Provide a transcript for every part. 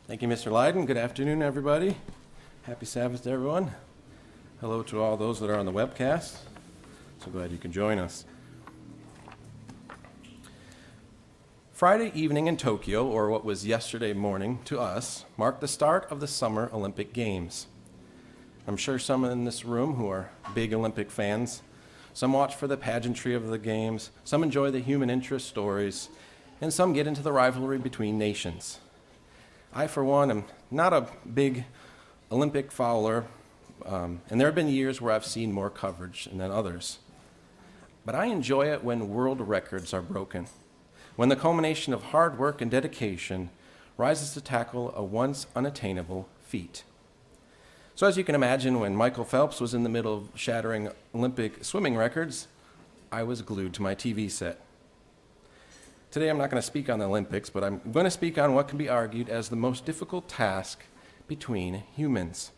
Thank you, Mr. Lydon. Good afternoon, everybody. Happy Sabbath to everyone. Hello to all those that are on the webcast. So glad you can join us. Friday evening in Tokyo, or what was yesterday morning to us, marked the start of the Summer Olympic Games. I'm sure some in this room who are big Olympic fans, some watch for the pageantry of the games, some enjoy the human interest stories, and some get into the rivalry between nations. I, for one, am not a big Olympic follower, and there have been years where I've seen more coverage than others. But I enjoy it when world records are broken, when the culmination of hard work and dedication rises to tackle a once unattainable feat. So as you can imagine, when Michael Phelps was in the middle of shattering Olympic swimming records, I was glued to my TV set. Today I'm not going to speak on the Olympics, but I'm going to speak on what can be argued as the most difficult task between humans.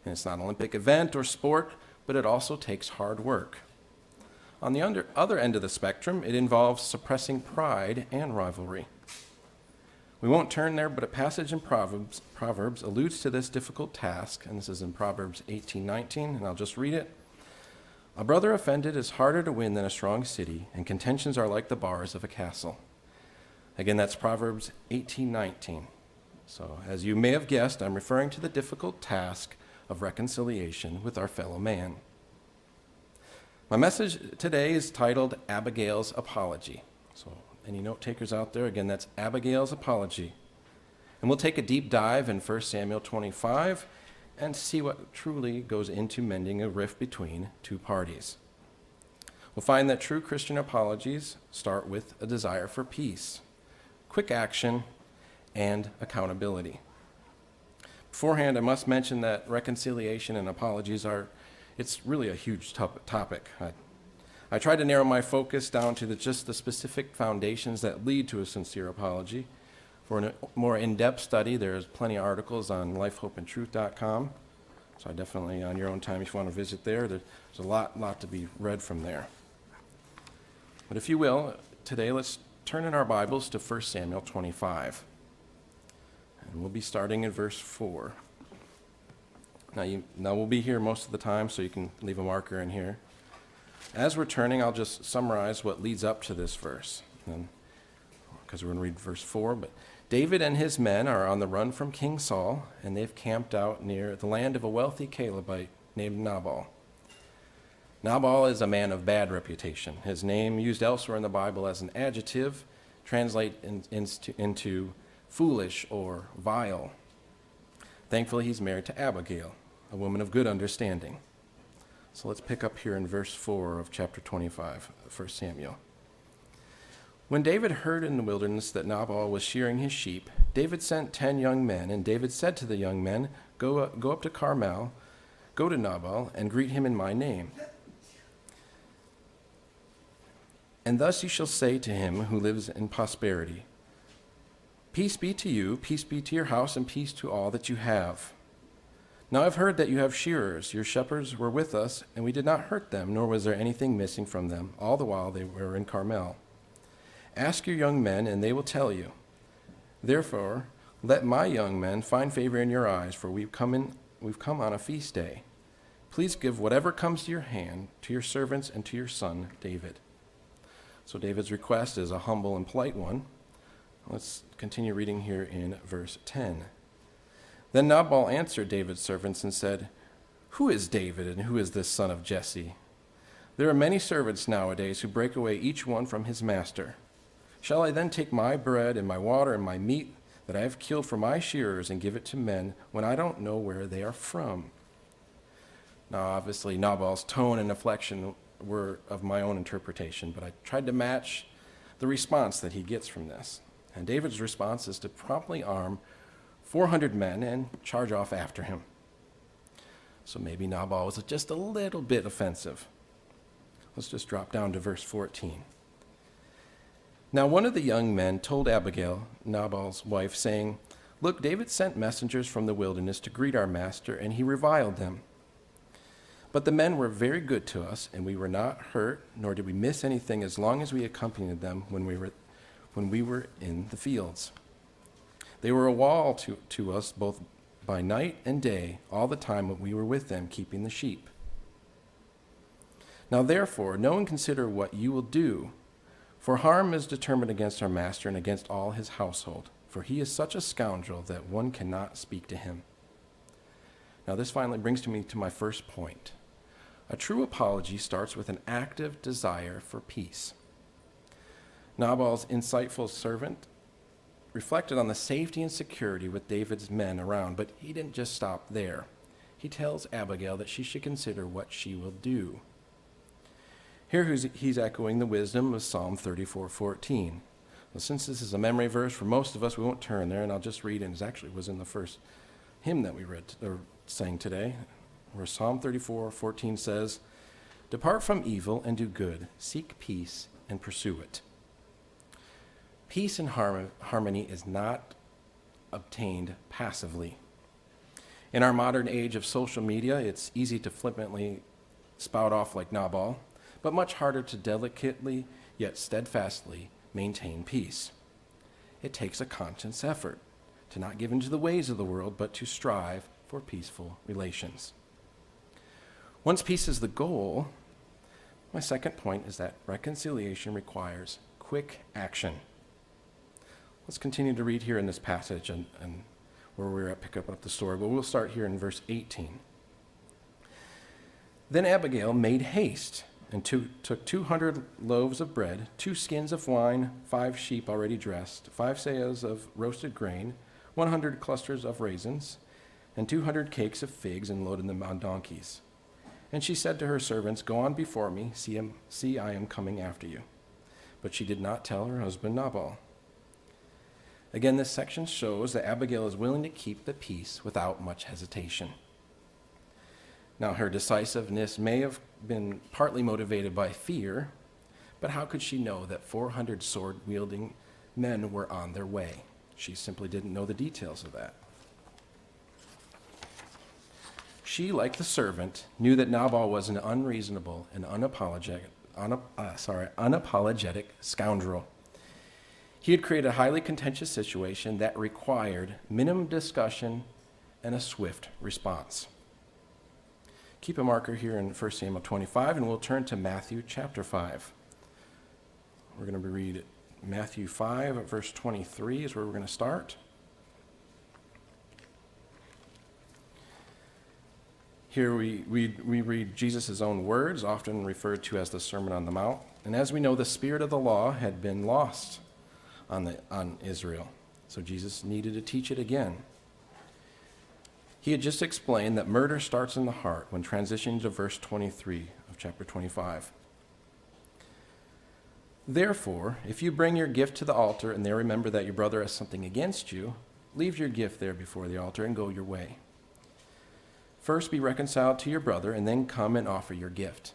And it's not an Olympic event or sport, but it also takes hard work. On the other end of the spectrum, it involves suppressing pride and rivalry. We won't turn there, but a passage in Proverbs alludes to this difficult task, and this is in Proverbs 18:19, and I'll just read it. A brother offended is harder to win than a strong city, and contentions are like the bars of a castle. Again, that's Proverbs 18:19. So, as you may have guessed, I'm referring to the difficult task of reconciliation with our fellow man. My message today is titled Abigail's Apology. So, any note takers out there, again, that's Abigail's Apology. And we'll take a deep dive in 1 Samuel 25 and see what truly goes into mending a rift between two parties. We'll find that true Christian apologies start with a desire for peace, quick action, and accountability. Beforehand, I must mention that reconciliation and apologies it's really a huge topic. I tried to narrow my focus down to just the specific foundations that lead to a sincere apology. For a more in-depth study, there's plenty of articles on lifehopeandtruth.com. So I definitely, on your own time, if you want to visit there, there's a lot to be read from there. But if you will, today let's turn in our Bibles to 1 Samuel 25. And we'll be starting in verse 4. Now we'll be here most of the time, so you can leave a marker in here. As we're turning, I'll just summarize what leads up to this verse, because we're going to read verse 4. But David and his men are on the run from King Saul, and they've camped out near the land of a wealthy Calebite named Nabal. Nabal is a man of bad reputation. His name, used elsewhere in the Bible as an adjective, translates into foolish or vile. Thankfully, he's married to Abigail, a woman of good understanding. So let's pick up here in verse 4 of chapter 25, 1 Samuel. When David heard in the wilderness that Nabal was shearing his sheep, David sent 10 young men, and David said to the young men, Go up to Carmel, go to Nabal, and greet him in my name. And thus you shall say to him who lives in prosperity, Peace be to you, peace be to your house, and peace to all that you have. Now I've heard that you have shearers. Your shepherds were with us, and we did not hurt them, nor was there anything missing from them, all the while they were in Carmel. Ask your young men, and they will tell you. Therefore, let my young men find favor in your eyes, for we've come on a feast day. Please give whatever comes to your hand to your servants and to your son David. So David's request is a humble and polite one. Let's continue reading here in verse 10. Then Nabal answered David's servants and said, Who is David, and who is this son of Jesse? There are many servants nowadays who break away each one from his master. Shall I then take my bread and my water and my meat that I have killed for my shearers and give it to men when I don't know where they are from? Now, obviously, Nabal's tone and inflection were of my own interpretation, but I tried to match the response that he gets from this. And David's response is to promptly arm 400 men and charge off after him. So maybe Nabal was just a little bit offensive. Let's just drop down to verse 14. Now one of the young men told Abigail, Nabal's wife, saying, Look, David sent messengers from the wilderness to greet our master, and he reviled them. But the men were very good to us, and we were not hurt, nor did we miss anything as long as we accompanied them when we were in the fields. They were a wall to us both by night and day, all the time when we were with them, keeping the sheep. Now therefore, know and consider what you will do, for harm is determined against our master and against all his household, for he is such a scoundrel that one cannot speak to him. Now this finally brings me to my first point. A true apology starts with an active desire for peace. Nabal's insightful servant reflected on the safety and security with David's men around, but he didn't just stop there. He tells Abigail that she should consider what she will do. Here he's echoing the wisdom of Psalm 34:14. Well, since this is a memory verse for most of us, we won't turn there, and I'll just read it. It actually was in the first hymn that we read or sang today, where Psalm 34:14 says, "Depart from evil and do good, seek peace and pursue it." Peace and harmony is not obtained passively. In our modern age of social media, it's easy to flippantly spout off like Nabal, but much harder to delicately yet steadfastly maintain peace. It takes a conscious effort to not give in to the ways of the world, but to strive for peaceful relations. Once peace is the goal, my second point is that reconciliation requires quick action. Let's continue to read here in this passage and where we're at, pick up the story, but we'll start here in verse 18. Then Abigail made haste and took 200 loaves of bread, 2 skins of wine, 5 sheep already dressed, 5 seahs of roasted grain, 100 clusters of raisins, and 200 cakes of figs, and loaded them on donkeys. And she said to her servants, "Go on before me, see I am coming after you." But she did not tell her husband Nabal. Again, this section shows that Abigail is willing to keep the peace without much hesitation. Now, her decisiveness may have been partly motivated by fear, but how could she know that 400 sword-wielding men were on their way? She simply didn't know the details of that. She, like the servant, knew that Nabal was an unreasonable and unapologetic scoundrel. He had created a highly contentious situation that required minimum discussion and a swift response. Keep a marker here in 1 Samuel 25, and we'll turn to Matthew chapter 5. We're going to read Matthew 5, verse 23 is where we're going to start. Here we read Jesus' own words, often referred to as the Sermon on the Mount. And as we know, the spirit of the law had been lost on Israel. So Jesus needed to teach it again. He had just explained that murder starts in the heart when transitioning to verse 23 of chapter 25. Therefore, if you bring your gift to the altar and there remember that your brother has something against you, leave your gift there before the altar and go your way. First be reconciled to your brother and then come and offer your gift.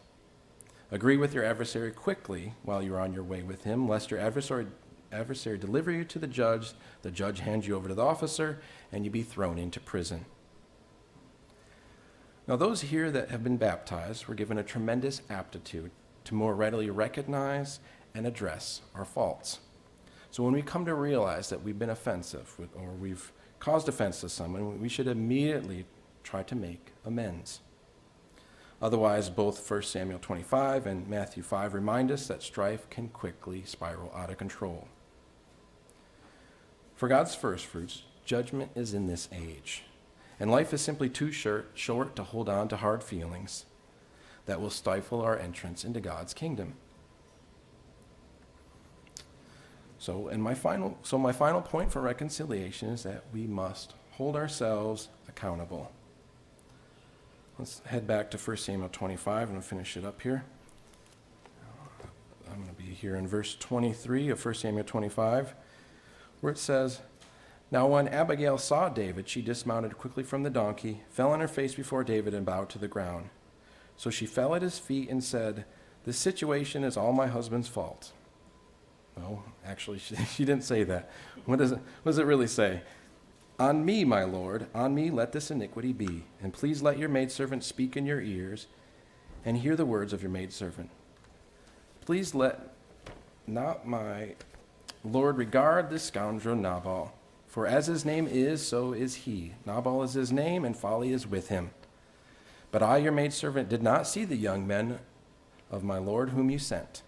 Agree with your adversary quickly while you're on your way with him, lest your adversary deliver you to the judge hands you over to the officer, and you be thrown into prison. Now those here that have been baptized were given a tremendous aptitude to more readily recognize and address our faults. So when we come to realize that we've been offensive or we've caused offense to someone, we should immediately try to make amends. Otherwise, both 1 Samuel 25 and Matthew 5 remind us that strife can quickly spiral out of control. For God's first fruits, judgment is in this age, and life is simply too short to hold on to hard feelings that will stifle our entrance into God's kingdom. So my final point for reconciliation is that we must hold ourselves accountable. Let's head back to 1 Samuel 25 and finish it up here. I'm going to be here in verse 23 of 1 Samuel 25, where it says, "Now when Abigail saw David, she dismounted quickly from the donkey, fell on her face before David, and bowed to the ground. So she fell at his feet and said, 'This situation is all my husband's fault.'" No, actually, she didn't say that. What does it really say? "On me, my lord, on me let this iniquity be, and please let your maidservant speak in your ears, and hear the words of your maidservant. Please let not my Lord regard this scoundrel Nabal, For as his name is, so is he. Nabal is his name, and folly is with him. But I, your maidservant, did not see the young men of my lord whom you sent."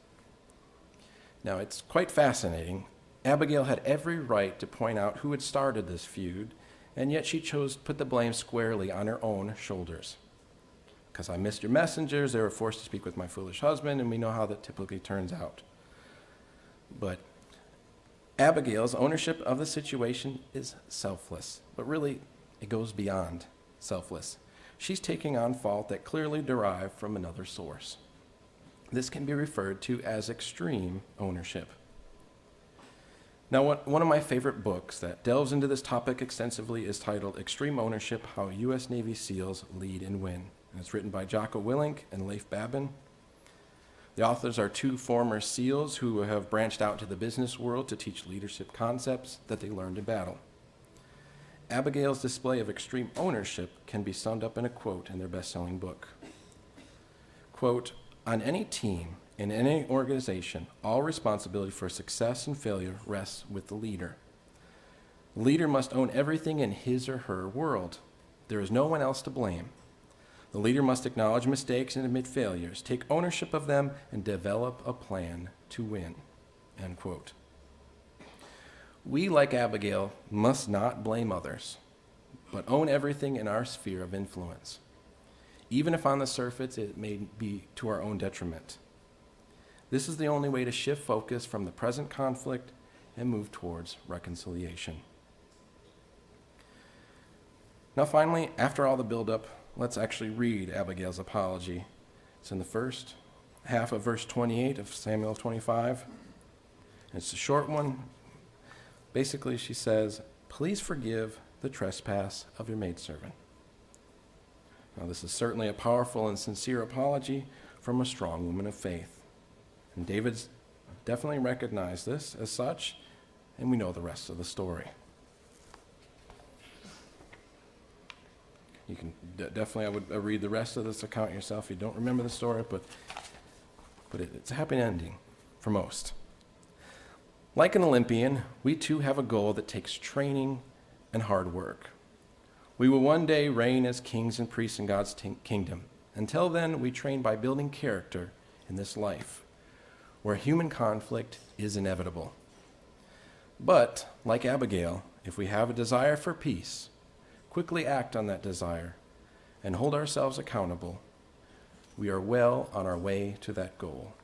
Now, it's quite fascinating. Abigail had every right to point out who had started this feud, and yet she chose to put the blame squarely on her own shoulders. "Because I missed your messengers, they were forced to speak with my foolish husband," and we know how that typically turns out. But Abigail's ownership of the situation is selfless, but really it goes beyond selfless. She's taking on fault that clearly derived from another source. This can be referred to as extreme ownership. Now, one of my favorite books that delves into this topic extensively is titled Extreme Ownership: How U.S. Navy SEALs Lead and Win. And it's written by Jocko Willink and Leif Babin. The authors are two former SEALs who have branched out to the business world to teach leadership concepts that they learned in battle. Abigail's display of extreme ownership can be summed up in a quote in their best-selling book. Quote, "On any team, in any organization, all responsibility for success and failure rests with the leader. The leader must own everything in his or her world. There is no one else to blame. The leader must acknowledge mistakes and admit failures, take ownership of them, and develop a plan to win." End quote. We, like Abigail, must not blame others, but own everything in our sphere of influence, even if on the surface it may be to our own detriment. This is the only way to shift focus from the present conflict and move towards reconciliation. Now finally, after all the buildup, let's actually read Abigail's apology. It's in the first half of verse 28 of Samuel 25. It's a short one. Basically, she says, "Please forgive the trespass of your maidservant." Now, this is certainly a powerful and sincere apology from a strong woman of faith. And David's definitely recognized this as such, and we know the rest of the story. You can definitely, I would read the rest of this account yourself if you don't remember the story, but it's a happy ending for most. Like an Olympian, we too have a goal that takes training and hard work. We will one day reign as kings and priests in God's kingdom. Until then, we train by building character in this life, where human conflict is inevitable. But, like Abigail, if we have a desire for peace, quickly act on that desire and hold ourselves accountable, we are well on our way to that goal.